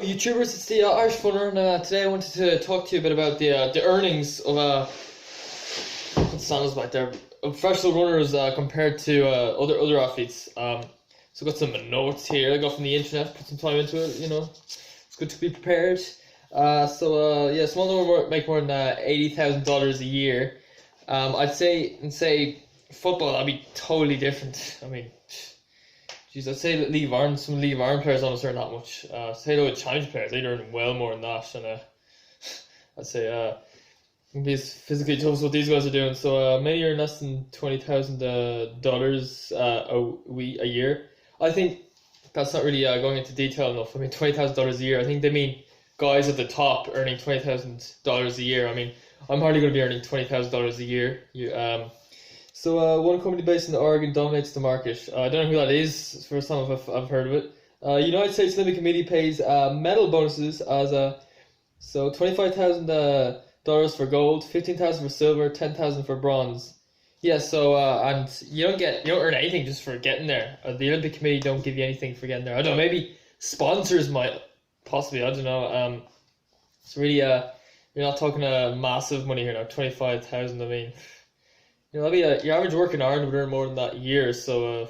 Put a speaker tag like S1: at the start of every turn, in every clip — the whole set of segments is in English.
S1: YouTubers, it's the Irish Funner, and today I wanted to talk to you a bit about the earnings of what sounds like they're professional runners compared to other athletes. So I got some notes here I got from the internet, put some time into it. It's good to be prepared. Yeah, some of them make more than $80,000 a year. I'd say football, that'd be totally different. I mean, geez, I'd say that some League of Ireland players don't earn that much. Say though, challenge players, they earn well more than that. And I'd say it'd be physically tough as what these guys are doing. So many earn less than $20,000 a year. I think that's not really going into detail enough. I mean, $20,000 a year. I think they mean guys at the top earning $20,000 a year. I mean, I'm hardly going to be earning $20,000 a year. One company based in Oregon dominates the market. I don't know who that is. It's the first time I've heard of it. United States Olympic Committee pays medal bonuses as $25,000 for gold, $15,000 for silver, $10,000 for bronze. Yeah, and you don't earn anything just for getting there. The Olympic Committee don't give you anything for getting there. I don't know, maybe sponsors might, possibly. I don't know. It's really you're not talking massive money here now. 25,000. I mean, that'd be your average work in Ireland would earn more than that a year. So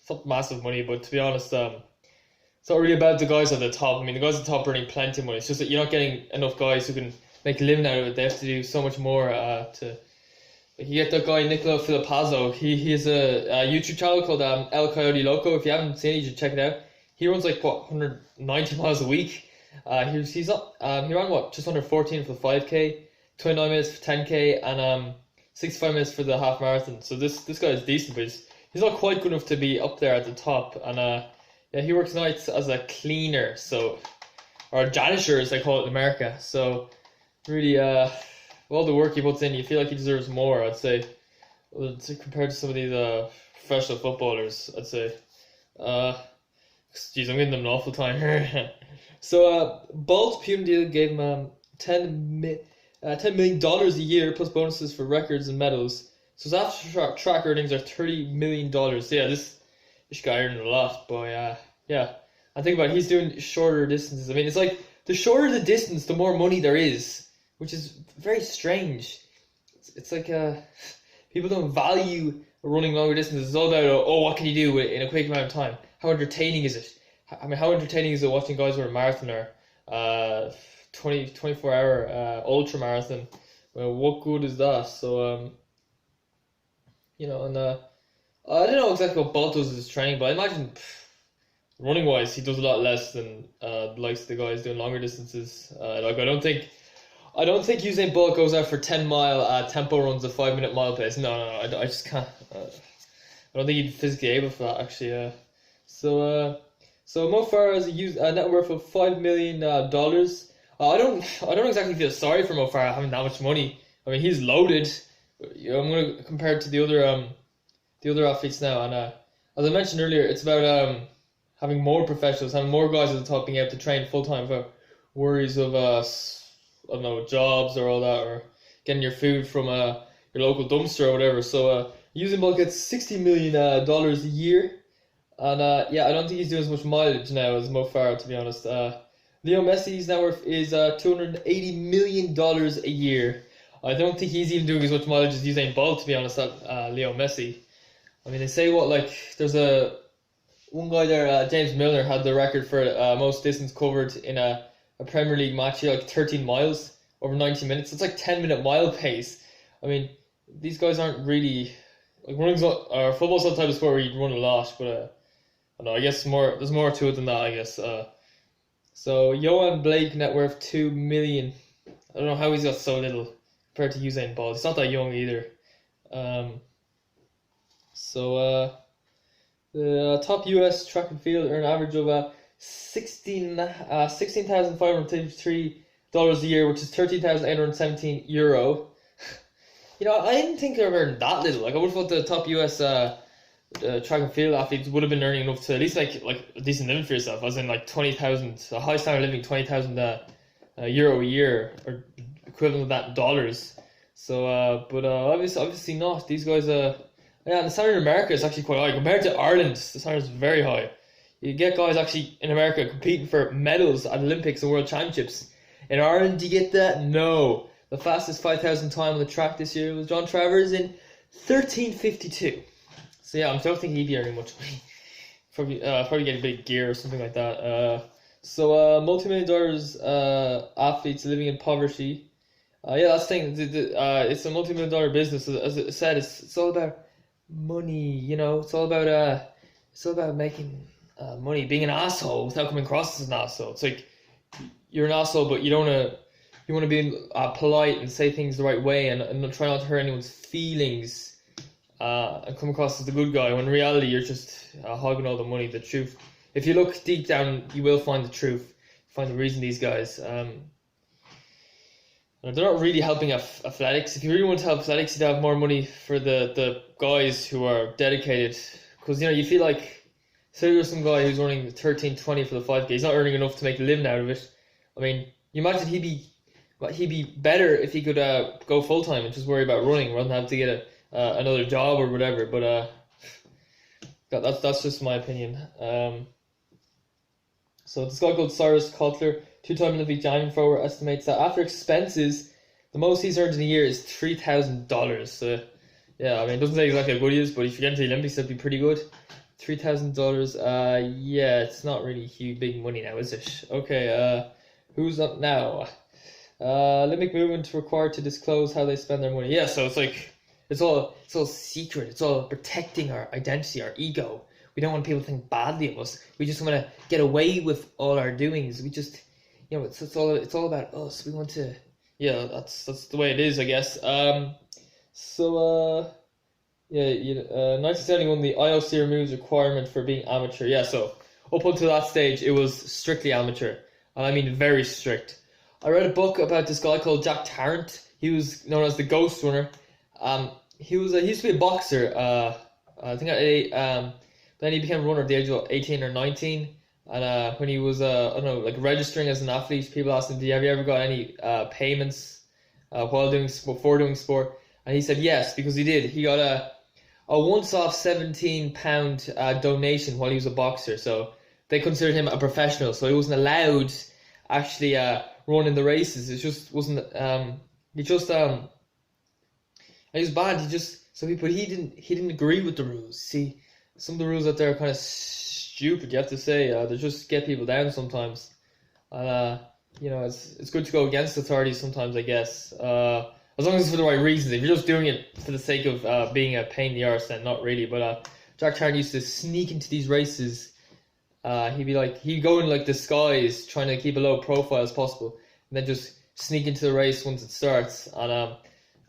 S1: it's not massive money, but to be honest, it's not really about the guys at the top. I mean, the guys at the top are earning plenty of money. It's just that you're not getting enough guys who can make a living out of it. They have to do so much more to. Like you get that guy Nicola Filipazzo. He has a YouTube channel called El Coyote Loco. If you haven't seen it, you should check it out. He runs 190 miles a week. He ran just under 14 for the 5K, 29 minutes for 10K, and 65 minutes for the half marathon. So this guy is decent, but he's not quite good enough to be up there at the top. And he works nights as a cleaner, or a janitor as they call it in America. So really, all the work he puts in, you feel like he deserves more. I'd say, compared to some of these professional footballers, I'd say. Geez, I'm giving them an awful time here. Bolt Puma deal gave him $10 million a year plus bonuses for records and medals. So his after track earnings are $30 million. So yeah, this guy earning a lot, but yeah. I think about it, he's doing shorter distances. I mean, it's like the shorter the distance, the more money there is, which is very strange. It's like people don't value running longer distances. It's all about what can you do in a quick amount of time? How entertaining is it? I mean, how entertaining is it watching guys run a marathon or 24-hour ultra marathon? Well, what good is that? So I don't know exactly what Bolt does in his training, but I imagine running wise he does a lot less than the likes of the guys doing longer distances. I don't think Usain Bolt goes out for 10-mile tempo runs at 5-minute mile pace. No, I just can't. I don't think he'd physically able for that actually. So Mo Farah has a net worth of $5 million. I don't exactly feel sorry for Mo Farah having that much money. I mean, he's loaded. I'm gonna compare it to the other athletes now, and as I mentioned earlier, it's about having more professionals, having more guys at the top being able to train full time for worries of I don't know, jobs or all that, or getting your food from your local dumpster or whatever. So Usain Bolt gets $60 million a year. And I don't think he's doing as much mileage now as Mo Farah, to be honest. Leo Messi's net worth is $280 million a year. I don't think he's even doing as much mileage as Usain Bolt, to be honest, Leo Messi. I mean, they say there's one guy there, James Milner, had the record for most distance covered in a Premier League match here, 13 miles over 90 minutes. It's 10-minute mile pace. I mean, these guys aren't really running's not, or football's not the type of sport where you run a lot, but I don't know, I guess there's more to it than that, I guess. So Johan Blake net worth $2 million. I don't know how he's got so little compared to Usain Bolt. He's not that young either. The top US track and field earn an average of $16,533 a year, which is €13,817. I didn't think they were earning that little. I would have thought the top US track and field athletes would have been earning enough to at least like a decent living for yourself, as in 20,000, a high standard living, 20,000 euro a year, or equivalent of that in dollars. So, obviously not. These guys, the standard in America is actually quite high compared to Ireland. The standard is very high. You get guys actually in America competing for medals at Olympics and World Championships. In Ireland, do you get that? No. The fastest 5,000 time on the track this year was John Travers in 13:52. So yeah, I don't think he'd be earning much money. Probably get a big gear or something like that. Multi-million dollars athletes living in poverty. Yeah, that's the thing. It's a multi-million dollar business. As I said, it's all about money. You know, it's all about making money. Being an asshole without coming across as an asshole. It's like you're an asshole, but you want to be polite and say things the right way and try not to hurt anyone's feelings. And come across as the good guy, when in reality you're just hogging all the money. The truth, if you look deep down, you will find the truth. Find the reason these guys, they're not really helping athletics. If you really want to help athletics, you'd have more money for the guys who are dedicated. Because you feel like, say there's some guy who's earning 13.20 for the 5K, he's not earning enough to make a living out of it. I mean, you imagine he'd be better if he could go full time and just worry about running rather than have to get another job or whatever, but that's just my opinion. So this guy called Cyrus Kotler, two-time Olympic javelin thrower, estimates that after expenses, the most he's earned in a year is $3,000. So yeah, I mean, it doesn't say exactly how good he is, but if you get into the Olympics, that'd be pretty good. $3,000. Yeah, it's not really huge, big money now, is it? Okay. Who's up now? Olympic movement required to disclose how they spend their money. Yeah, so it's like. It's all secret. It's all protecting our identity, our ego. We don't want people to think badly of us. We just want to get away with all our doings. We just, it's all about us. We want to, yeah. That's the way it is, I guess. 1971, the IOC removes requirement for being amateur. Yeah, so up until that stage, it was strictly amateur, and I mean very strict. I read a book about this guy called Jack Tarrant. He was known as the Ghost Runner. He used to be a boxer. I think then he became a runner at the age of 18 or 19. And when he was registering as an athlete, people asked him, have you ever got any payments before doing sport? And he said yes, because he did. He got a once-off £17 donation while he was a boxer. So they considered him a professional. So he wasn't allowed actually run in the races. It just wasn't. He was bad. He didn't agree with the rules. See, some of the rules out there are kind of stupid. You have to say they just get people down sometimes. It's good to go against authorities sometimes, I guess. As long as it's for the right reasons. If you're just doing it for the sake of being a pain in the arse, then not really. But Jack Tarrant used to sneak into these races. He'd go in like disguise, trying to keep a low profile as possible, and then just sneak into the race once it starts. And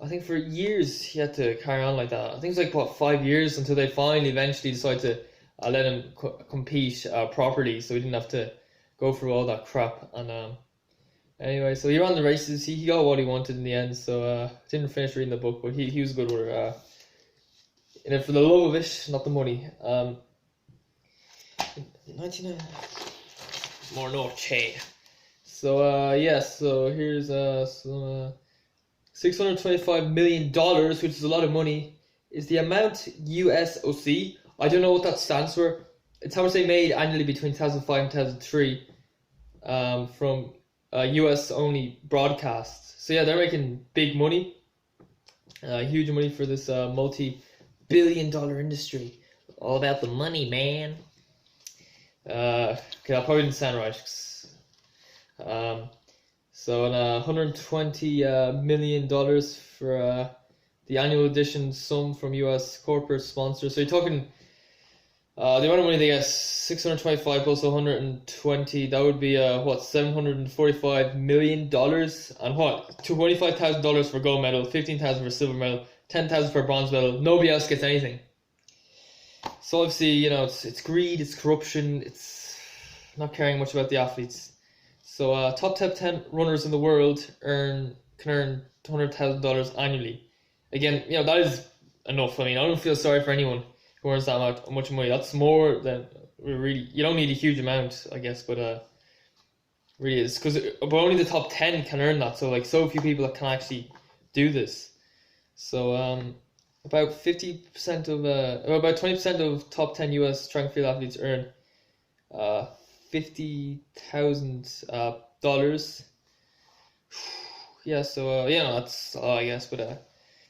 S1: I think for years he had to carry on like that. I think it's like 5 years until they eventually decided to let him compete properly, so he didn't have to go through all that crap. And anyway, so he ran the races. He got what he wanted in the end. So didn't finish reading the book, but he was a good runner. In it for the love of it, not the money. 19 more noche. So so here's some. $625 million, which is a lot of money, is the amount USOC. I don't know what that stands for. It's how much they made annually between 2005 and 2003 from US only broadcasts. So yeah, they're making big money, huge money for this multi-billion-dollar industry. All about the money, man. Okay, that probably didn't sound right. So $120 million for the annual edition sum from US corporate sponsors. So you're talking the amount of money they get, 625 plus 120, that would be $745 million, and $25,000 for gold medal, 15,000 for silver medal, 10,000 for bronze medal. Nobody else gets anything. So obviously, it's greed, it's corruption, it's not caring much about the athletes. So top 10 runners in the world can earn $200,000 annually. Again, that is enough. I mean, I don't feel sorry for anyone who earns that much money. That's more than really. You don't need a huge amount, I guess, but really is but only the top 10 can earn that. So so few people that can actually do this. So about 50% of about 20% of top 10 US track and field athletes earn $50,000. Yeah, so that's I guess, but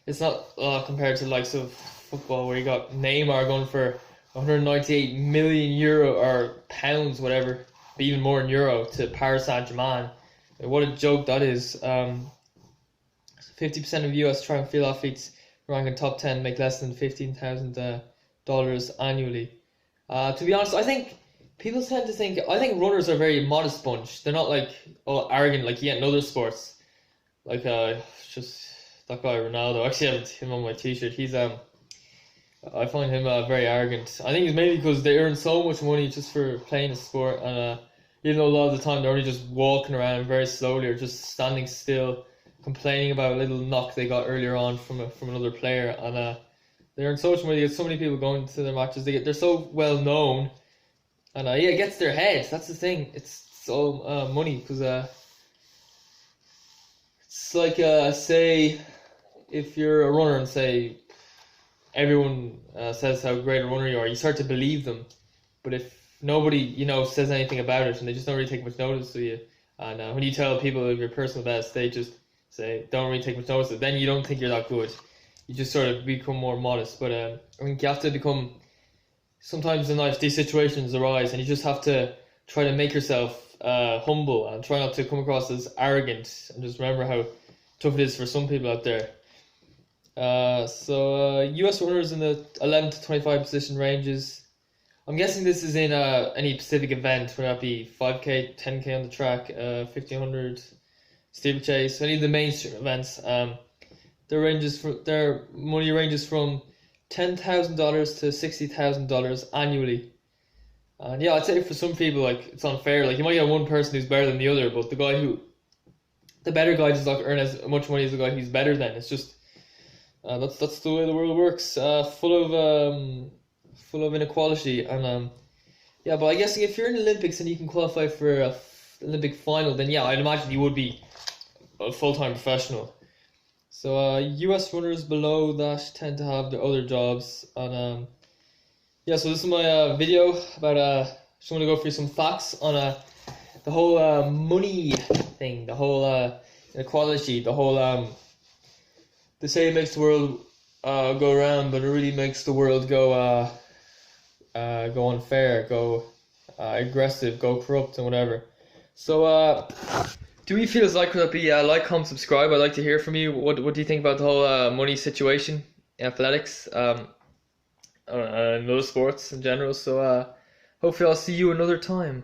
S1: it's not compared to the likes of football where you got Neymar going for 198 million euro or pounds, whatever, but even more in euro to Paris Saint-Germain. What a joke that is. 50% of US track and field athletes ranking top 10 make less than $15,000 annually. To be honest, I think people tend to think, I think runners are a very modest bunch. They're not like arrogant like you get in other sports. Like just that guy Ronaldo. Actually, I have him on my t-shirt. He's I find him very arrogant. I think it's mainly because they earn so much money just for playing a sport, and even though a lot of the time they're only just walking around very slowly or just standing still, complaining about a little knock they got earlier on from another player, and they earn so much money. There's so many people going to their matches. They're so well known, and it gets their head. That's the thing. It's so money because it's like say if you're a runner and say everyone says how great a runner you are, you start to believe them. But if nobody says anything about it and they just don't really take much notice of you, and when you tell people of your personal best, they just say don't really take much notice of it, then you don't think you're that good. You just sort of become more modest. But I think you have to become, sometimes in life these situations arise and you just have to try to make yourself humble and try not to come across as arrogant, and just remember how tough it is for some people out there. US runners in the 11 to 25 position ranges. I'm guessing this is in any specific event, whether that be 5K, 10K on the track, 1500 steeplechase, any of the mainstream events. Their money ranges from $10,000 to $60,000 annually. And yeah, I'd say for some people, like, it's unfair. Like, you might get one person who's better than the other, but the better guy does not earn as much money as the guy who's better than. It's just that's the way the world works. Full of inequality, and but I guess if you're in the Olympics and you can qualify for a Olympic final, then yeah, I'd imagine you would be a full-time professional. So US runners below that tend to have their other jobs, and so this is my video about just want to go through some facts on the whole money thing, the whole inequality, the whole they say it makes the world go around, but it really makes the world go unfair, go aggressive, go corrupt, and whatever. So do we feel as like could be like, comment, subscribe? I'd like to hear from you. What do you think about the whole money situation in athletics, and other sports in general? So hopefully I'll see you another time.